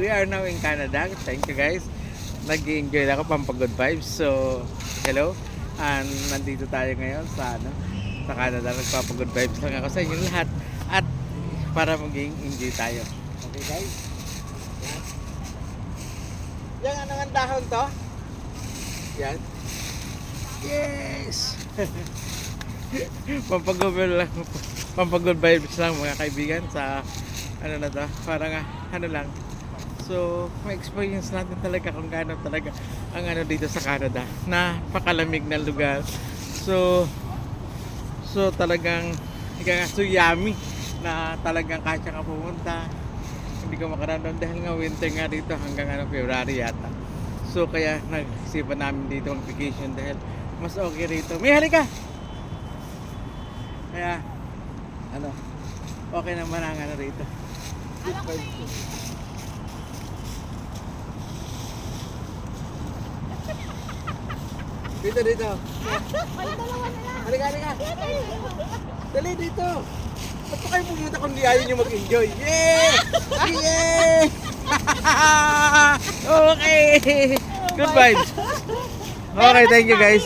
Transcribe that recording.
we are now in Canada. Thank you guys. Nag-enjoy ako, pampagod vibes. So, hello. And nandito tayo ngayon sa sa Canada. Nagpapagod vibes lang ako sa inyo lahat. At para maging enjoy tayo. Okay guys? Yan ano ang dahon to? Yan. Yes! Pampagod vibes lang mga kaibigan sa ano na to, parang ano lang. So, may experience natin talaga kung gaano talaga ang ano dito sa Canada. Napakalamig na lugar. So talagang so yummy na talagang kasya ka pumunta. Hindi ko makaramdam dahil nga winter nga dito hanggang February yata. So kaya nag-isipan namin dito ang vacation dahil mas okay rito. May halika! Kaya ano, okay naman ang ano rito. Dito. Ay, dalawa na lang. Halika. Dali dito. Ba't pa kayo pumunta kung di ayaw nyo mag-enjoy? Yeah! Yeah! Okay! Good vibes. Okay, thank you guys.